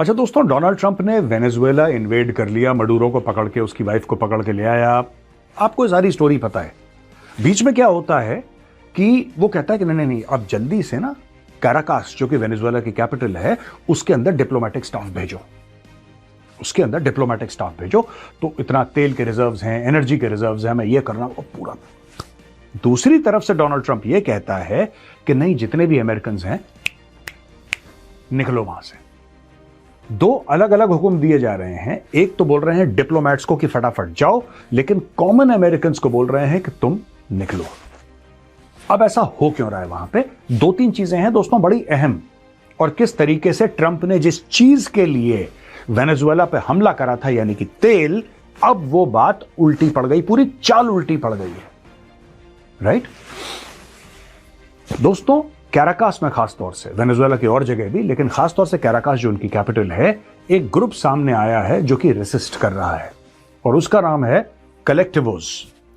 अच्छा दोस्तों, Donald Trump ने वेनेजुएला इन्वेड कर लिया, मडूरो को पकड़ के, उसकी वाइफ को पकड़ के ले आया। आपको सारी स्टोरी पता है। बीच में क्या होता है कि वो कहता है कि नहीं नहीं, अब जल्दी से ना कैराकास, जो कि वेनेजुएला की कैपिटल है, उसके अंदर डिप्लोमेटिक स्टाफ भेजो, उसके अंदर डिप्लोमेटिक स्टाफ भेजो। तो इतना तेल के रिजर्व्स हैं, एनर्जी के रिजर्व्स हैं, मैं ये करना वो पूरा। दूसरी तरफ से डोनाल्ड ट्रंप ये कहता है कि नहीं, जितने भी अमेरिकन हैं निकलो वहां से। दो अलग अलग हुक्म दिए जा रहे हैं। एक तो बोल रहे हैं डिप्लोमेट्स को कि फटाफट जाओ, लेकिन कॉमन अमेरिकन को बोल रहे हैं कि तुम निकलो। अब ऐसा हो क्यों रहा है वहां पे? दो तीन चीजें हैं दोस्तों बड़ी अहम, और किस तरीके से ट्रंप ने जिस चीज के लिए वेनेजुएला पे हमला करा था, यानी कि तेल, अब वो बात उल्टी पड़ गई, पूरी चाल उल्टी पड़ गई है। राइट दोस्तों, कैराकास में खास तौर से, वेनेजुएला की और जगह भी, लेकिन खास तौर से कैराकास जो उनकी कैपिटल है, एक ग्रुप सामने आया है जो कि रेसिस्ट कर रहा है, और उसका नाम है कलेक्टिवोज।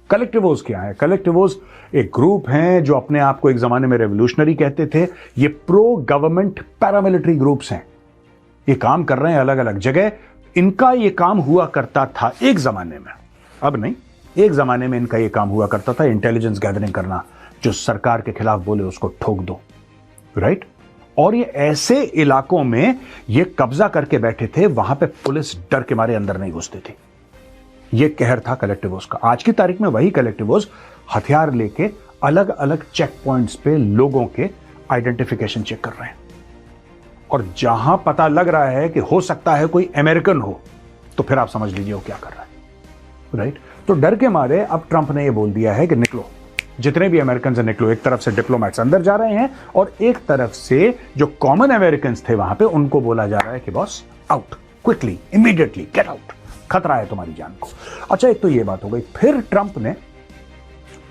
कलेक्टिवोज क्या है? कलेक्टिवोज एक ग्रुप हैं जो अपने आप को एक जमाने में रेवोल्यूशनरी कहते थे। ये प्रो गवर्नमेंट पैरामिलिट्री ग्रुप्स हैं। ये काम कर रहे हैं अलग अलग जगह। इनका ये काम हुआ करता था एक जमाने में, अब नहीं, एक जमाने में इनका ये काम हुआ करता था इंटेलिजेंस गैदरिंग करना, जो सरकार के खिलाफ बोले उसको ठोक दो। राइट? और ये ऐसे इलाकों में ये कब्जा करके बैठे थे, वहां पे पुलिस डर के मारे अंदर नहीं घुसती थी। ये कहर था कलेक्टिवोज का। आज की तारीख में वही कलेक्टिवोज हथियार लेके अलग अलग चेक पॉइंट्स पे लोगों के आइडेंटिफिकेशन चेक कर रहे हैं, और जहां पता लग रहा है कि हो सकता है कोई अमेरिकन हो, तो फिर आप समझ लीजिए वो क्या कर रहा है। राइट? तो डर के मारे अब ट्रंप ने ये बोल दिया है कि निकलो, जितने भी अमेरिकन से निकलो। एक तरफ से डिप्लोमेट्स अंदर जा रहे हैं, और एक तरफ से जो कॉमन अमेरिकन थे वहां पे, उनको बोला जा रहा है कि boss out, quickly, immediately get out, खतरा है तुम्हारी जान को। अच्छा, एक तो ये बात हो गई। फिर ट्रंप ने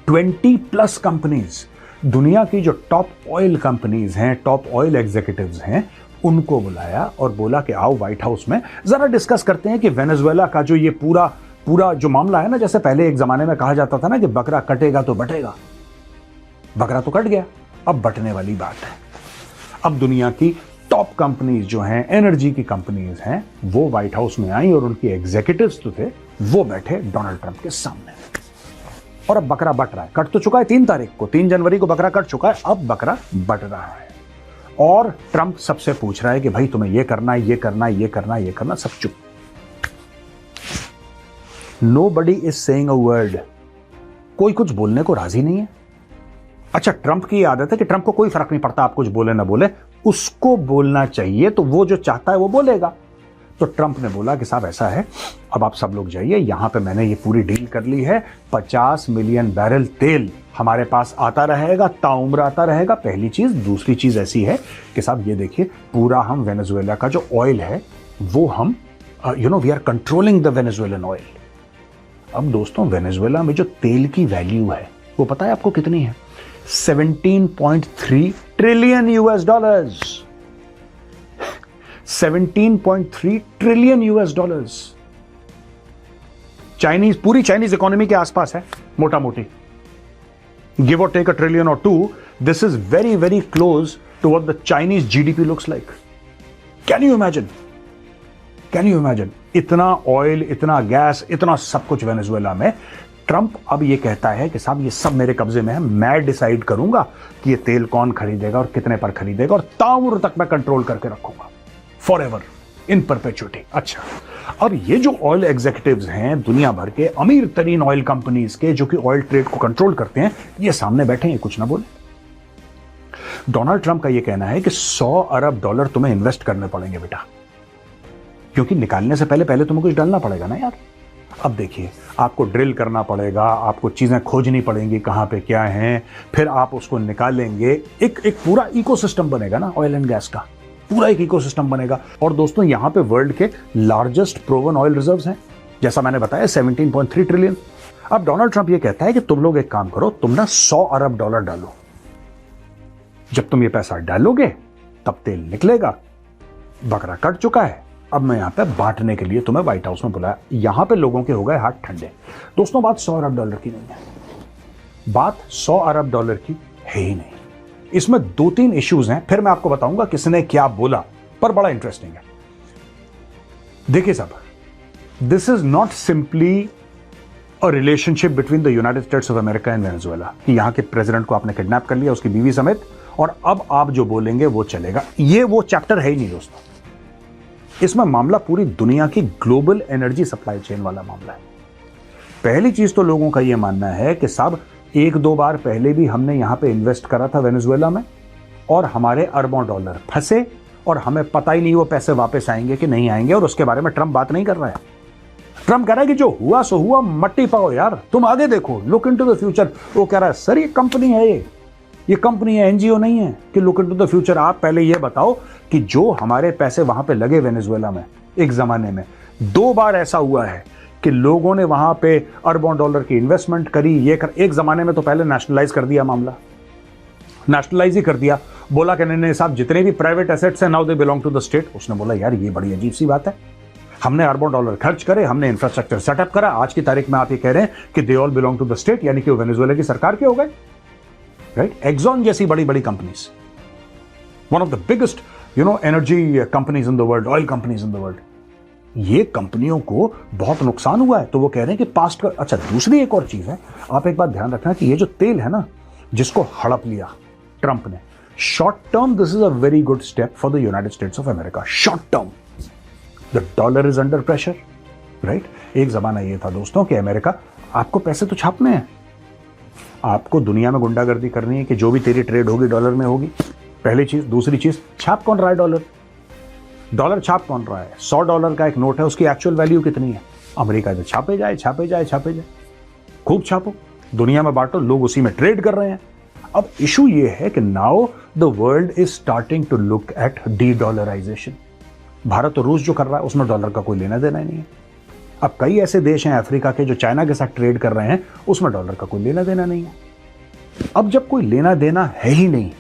20+ कंपनीज, दुनिया की जो टॉप ऑयल कंपनीज हैं, टॉप ऑयल एग्जीक्यूटिव्स हैं, उनको बुलाया और बोला कि आओ व्हाइट हाउस में जरा डिस्कस करते हैं कि वेनेजुएला का जो ये पूरा जो मामला है ना, जैसे पहले एक जमाने में कहा जाता था ना कि बकरा कटेगा तो बटेगा, बकरा तो कट गया, अब बटने वाली बात है। अब दुनिया की टॉप कंपनीज जो हैं, एनर्जी की कंपनीज हैं, वो व्हाइट हाउस में आई, और उनके एग्जीक्यूटिव्स तो थे, वो बैठे डोनाल्ड ट्रंप के सामने। और अब बकरा बट रहा है। कट तो चुका है 3 तारीख को, 3 जनवरी को बकरा कट चुका है, अब बकरा बट रहा है। और ट्रंप सबसे पूछ रहा है कि भाई तुम्हें ये करना है, ये करना है, ये करना है, ये करना। सब चुप। Nobody is saying a word. कोई कुछ बोलने को राजी नहीं है। अच्छा, ट्रंप की आदत है कि ट्रंप को कोई फर्क नहीं पड़ता आप कुछ बोले ना बोले, उसको बोलना चाहिए, तो वो जो चाहता है वो बोलेगा। तो ट्रंप ने बोला कि साहब ऐसा है, अब आप सब लोग जाइए, यहां पे मैंने ये पूरी डील कर ली है, 50 मिलियन बैरल तेल हमारे पास आता रहेगा, ताउम्र आता रहेगा। पहली चीज। दूसरी चीज ऐसी है कि साहब ये देखिए, पूरा हम वेनेजुएला का जो ऑयल है वो हम we are controlling the Venezuelan oil. अब दोस्तों, वेनेजुएला में जो तेल की वैल्यू है वो पता है आपको कितनी है? 17.3 trillion US dollars. 17.3 trillion US dollars. पूरी चाइनीज इकोनॉमी के आसपास है मोटा मोटी, गिव और take $1 trillion or $2 trillion. This is very very close to what the Chinese GDP looks like. Can you imagine? Can you imagine? इतना oil, इतना gas, इतना सब कुछ वेनेजुएला में। ट्रंप अब ये कहता है कि साहब ये सब मेरे कब्जे में है, मैं डिसाइड करूंगा कि ये तेल कौन खरीदेगा और कितने पर खरीदेगा, और ताउम्र तक मैं कंट्रोल करके रखूंगा, फॉरएवर, इन परपेचुइटी। अच्छा, अब ये जो ऑयल एग्जीक्यूटिव्स हैं दुनिया भर के अमीर तरीन ऑयल कंपनीज के, जो कि ऑयल ट्रेड को कंट्रोल करते हैं, ये सामने बैठे हैं, कुछ ना बोले। डोनाल्ड ट्रंप का ये कहना है कि $100 अरब तुम्हें इन्वेस्ट करने पड़ेंगे बेटा, क्योंकि निकालने से पहले तुम्हें कुछ डालना पड़ेगा ना यार। अब देखिए, आपको ड्रिल करना पड़ेगा, आपको चीजें खोजनी पड़ेंगी कहां पे क्या है, फिर आप उसको निकालेंगे। एक पूरा इकोसिस्टम बनेगा ना ऑयल एंड गैस का, पूरा एक इकोसिस्टम बनेगा। और दोस्तों, यहां पे वर्ल्ड के लार्जेस्ट प्रूवन ऑयल रिजर्व्स हैं, जैसा मैंने बताया 17.3 ट्रिलियन। अब डोनाल्ड ट्रंप ये कहता है कि तुम लोग एक काम करो, तुम ना $100 अरब डालो। जब तुम ये पैसा डालोगे तब तेल निकलेगा। बकरा कट चुका है, अब मैं यहां पे बांटने के लिए तुम्हें व्हाइट हाउस में बुलाया। यहां पे लोगों के हो गए हाथ ठंडे। दोस्तों, बात $100 अरब की नहीं है, बात $100 अरब की है ही नहीं। इसमें 2-3 इश्यूज हैं, फिर मैं आपको बताऊंगा किसने क्या बोला, पर बड़ा इंटरेस्टिंग है। देखिए साहब, this is not simply a relationship between the United states of America and Venezuela कि यहां के प्रेसिडेंट को आपने किडनैप कर लिया, उसकी बीवी समेत, और अब आप जो बोलेंगे वो चलेगा। ये वो चैप्टर है ही नहीं दोस्तों। इसमें मामला पूरी दुनिया की ग्लोबल एनर्जी सप्लाई चेन वाला मामला है। पहली चीज तो लोगों का यह मानना है कि साहब एक दो बार पहले भी हमने यहां पे इन्वेस्ट करा था वेनेजुएला में और हमारे अरबों डॉलर फंसे और हमें पता ही नहीं वो पैसे वापस आएंगे कि नहीं आएंगे, और उसके बारे में ट्रंप बात नहीं कर रहा है। ट्रंप कह रहा है कि जो हुआ सो हुआ, मट्टी पाओ यार, तुम आगे देखो, लुक इनटू द फ्यूचर। वो कह रहा है सर ये कंपनी है, ये कंपनी है, एनजीओ नहीं है कि लुक इनटू द फ्यूचर। आप पहले ये बताओ कि जो हमारे पैसे वहां पे लगे वेनेजुएला में, एक जमाने में 2 बार ऐसा हुआ है कि लोगों ने वहां पे अरबों डॉलर की इन्वेस्टमेंट करी, एक जमाने में तो पहले नेशनलाइज कर दिया, मामला नेशनलाइज ही कर दिया। बोला कि नहीं साहब जितने भी प्राइवेट एसेट्स हैं now they belong to the state. उसने बोला यार ये बड़ी अजीब सी बात है, हमने अरबों डॉलर खर्च करे, हमने इंफ्रास्ट्रक्चर सेटअप करा, आज की तारीख में आप ये कह रहे हैं कि they all belong to the state, यानी कि वो वेनेजुएला की सरकार के हो गए, राइट। एक्सॉन जैसी बड़ी बड़ी companies, one of the biggest energy companies in the world, oil companies in the world, ये कंपनियों को बहुत नुकसान हुआ है। तो वो कह रहे हैं कि पास्ट का। अच्छा, दूसरी एक और चीज है, आप एक बात ध्यान रखना कि ये जो तेल है ना जिसको हड़प लिया ट्रंप ने, short term this is a very good step for the United states of America. Short term the dollar is under pressure, right. एक जमाना ये था दोस्तों कि अमेरिका, आपको पैसे तो छापने हैं, आपको दुनिया में गुंडागर्दी करनी है कि जो भी तेरी ट्रेड होगी डॉलर में होगी, पहली चीज। दूसरी चीज, छाप कौन रहा है डॉलर? डॉलर छाप कौन रहा है? $100 का एक नोट है, उसकी एक्चुअल वैल्यू कितनी है? अमेरिका से छापे जाए छापे जाए छापे जाए, खूब छापो, दुनिया में बांटो, लोग उसी में ट्रेड कर रहे हैं। अब इशू ये है कि now the world is starting to look at de dollarization. Bharat और रूस जो कर रहा है उसमें डॉलर का कोई लेना देना ही नहीं है। अब कई ऐसे देश हैं अफ्रीका के जो चाइना के साथ ट्रेड कर रहे हैं, उसमें डॉलर का कोई लेना देना नहीं है। अब जब कोई लेना देना है ही नहीं,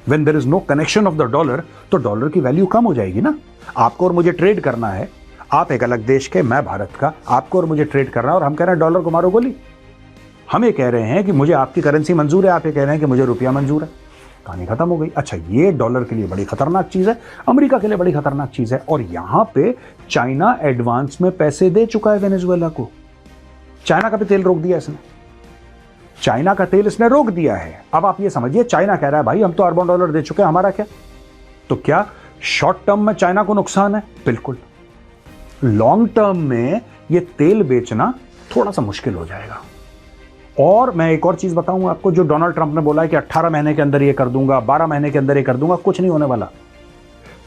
when there is no connection of the dollar, तो डॉलर की वैल्यू कम हो जाएगी ना। आपको और मुझे ट्रेड करना है, आप एक अलग देश के, मैं भारत का, आपको और मुझे ट्रेड करना है और हम कह रहे हैं डॉलर को मारो गोली। हम ये कह रहे हैं कि मुझे आपकी करेंसी मंजूर है, आप ये कह रहे हैं कि मुझे रुपया मंजूर है, कहानी खत्म हो गई। अच्छा, ये डॉलर के लिए बड़ी खतरनाक चीज है, अमेरिका के लिए बड़ी खतरनाक चीज है। और यहां पे चाइना एडवांस में पैसे दे चुका है वेनेजुएला को। चाइना का भी तेल रोक दिया इसने, चाइना का तेल इसने रोक दिया है। अब आप ये समझिए, चाइना कह रहा है भाई हम तो अरबों डॉलर दे चुके हैं, हमारा क्या? तो क्या शॉर्ट टर्म में चाइना को नुकसान है? बिल्कुल। लॉन्ग टर्म में ये तेल बेचना थोड़ा सा मुश्किल हो जाएगा। और मैं एक और चीज बताऊं आपको, जो डोनाल्ड ट्रंप ने बोला है कि 18 महीने के अंदर ये कर दूंगा, 12 महीने के अंदर ये कर दूंगा, कुछ नहीं होने वाला।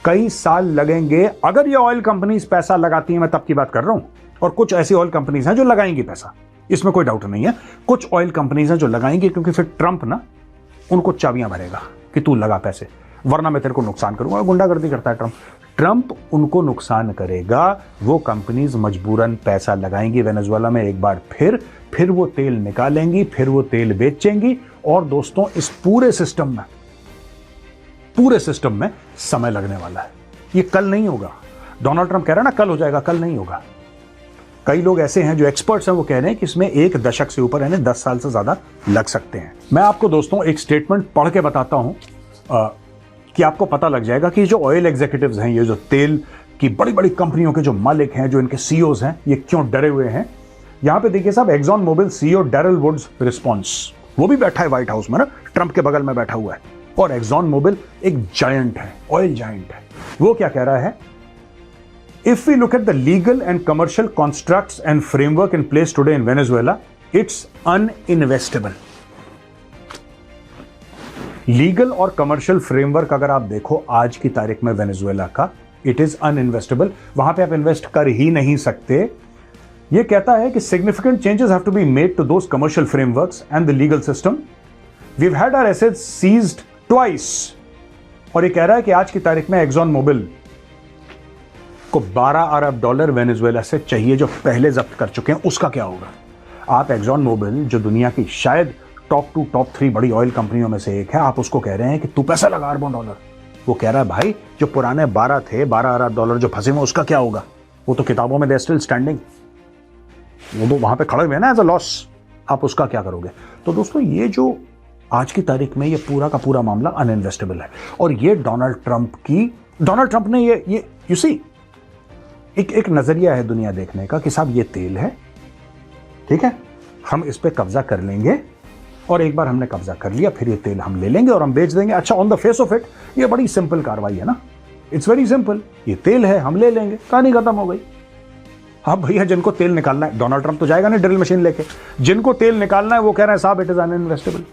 कई साल लगेंगे। अगर ये ऑयल कंपनीज पैसा लगाती हैं, मैं तब की बात कर रहा हूं, और कुछ ऐसी ऑयल कंपनीज हैं जो लगाएंगी पैसा, इसमें कोई डाउट नहीं है। कुछ ऑयल कंपनीज हैं जो लगाएंगी, क्योंकि फिर ट्रंप ना उनको चाबियां भरेगा कि तू लगा पैसे, वरना मैं तेरे को नुकसान करूंगा। गुंडागर्दी करता है ट्रंप। ट्रंप उनको नुकसान करेगा, वो कंपनीज मजबूरन पैसा लगाएंगी वेनेजुएला में एक बार, फिर वो तेल निकालेंगी, फिर वो तेल बेचेंगी। और दोस्तों, इस पूरे सिस्टम में समय लगने वाला है। ये कल नहीं होगा। डोनाल्ड ट्रंप कह रहा है ना कल हो जाएगा, कल नहीं होगा। कई लोग ऐसे हैं जो एक्सपर्ट्स हैं, वो कह रहे हैं कि इसमें 1 दशक से ऊपर, यानी 10 साल से ज्यादा लग सकते हैं। मैं आपको दोस्तों एक स्टेटमेंट पढ़ के बताता हूं कि आपको पता लग जाएगा कि जो ऑयल एग्जीक्यूटिव्स हैं, ये जो तेल की बड़ी बड़ी कंपनियों के जो मालिक हैं, जो इनके सीईओज हैं, ये क्यों डरे हुए हैं। यहां पे देखिए साहब, Exxon Mobil CEO Darren Woods response, वो भी बैठा है व्हाइट हाउस में ना, ट्रंप के बगल में बैठा हुआ है। और एक्सॉन मोबिल एक जायंट है, ऑयल जायंट है। वो क्या कह रहा है? If we look at the legal and commercial constructs and framework in place today in Venezuela, it's uninvestable. Legal और कमर्शियल फ्रेमवर्क अगर आप देखो आज की तारीख में वेनेजुएला का, इट इज अनइन्वेस्टेबल। वहां पे आप इन्वेस्ट कर ही नहीं सकते। ये कहता है कि significant changes have to be made to those commercial frameworks and the legal system. We have had our assets seized twice. और ये कह रहा है कि आज की तारीख में एक्सॉन मोबिल को $12 अरब वेनेजुएला से चाहिए, जो पहले जब्त कर चुके हैं। उसका क्या होगा? आप एक्सॉन मोबिल, जो दुनिया की शायद टॉप 2 टॉप 3 बड़ी ऑयल कंपनियों में से एक है, आप उसको कह रहे हैं कि तू पैसा लगा अरबों डॉलर। वो कह रहा है भाई जो पुराने 12 थे, $12 अरब जो फंसे हुए, उसका क्या होगा? वो तो किताबों में दे स्टिल स्टैंडिंग, वो तो वहां पे खड़े हुए ना एज अ लॉस। आप उसका क्या करोगे? तो दोस्तों, ये जो आज की तारीख में ये पूरा का पूरा मामला अनइन्वेस्टेबल है। और ये डोनाल्ड ट्रंप ने ये यू सी, एक नजरिया है दुनिया देखने का कि साहब ये तेल है, ठीक है, हम इस पे कब्जा कर लेंगे और एक बार हमने कब्जा कर लिया फिर ये तेल हम ले लेंगे और हम बेच देंगे। अच्छा, on the face of it ये बड़ी सिंपल कार्रवाई है ना, इट्स वेरी सिंपल, ये तेल है हम ले लेंगे, कहानी खत्म हो गई। अब भैया जिनको तेल निकालना है, डोनाल्ड ट्रंप तो जाएगा नहीं ड्रिल मशीन लेके, जिनको तेल निकालना है वो कह रहे हैं साहब इट इज अनइन्वेस्टेबल।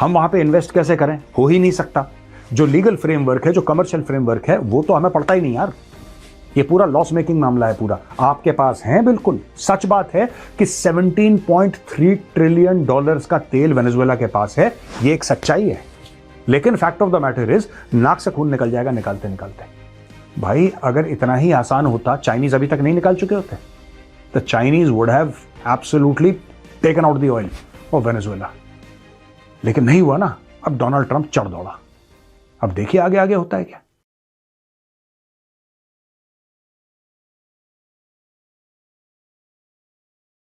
हम वहां पे इन्वेस्ट कैसे करें, हो ही नहीं सकता। जो लीगल फ्रेमवर्क है, जो कमर्शियल फ्रेमवर्क है, वो तो हमें पड़ता ही नहीं यार। ये पूरा लॉस मेकिंग मामला है पूरा। आपके पास है, बिल्कुल सच बात है कि 17.3 ट्रिलियन डॉलर्स का तेल वेनेजुएला के पास है, ये एक सच्चाई है। लेकिन fact of the matter is नाक से खून निकल जाएगा निकालते निकालते। भाई अगर इतना ही आसान होता, चाइनीज अभी तक नहीं निकाल चुके होते? The Chinese would have absolutely taken out the oil of Venezuela. लेकिन नहीं हुआ ना, अब डोनाल्ड ट्रंप चढ़ दौड़ा। अब देखिए आगे आगे होता है क्या।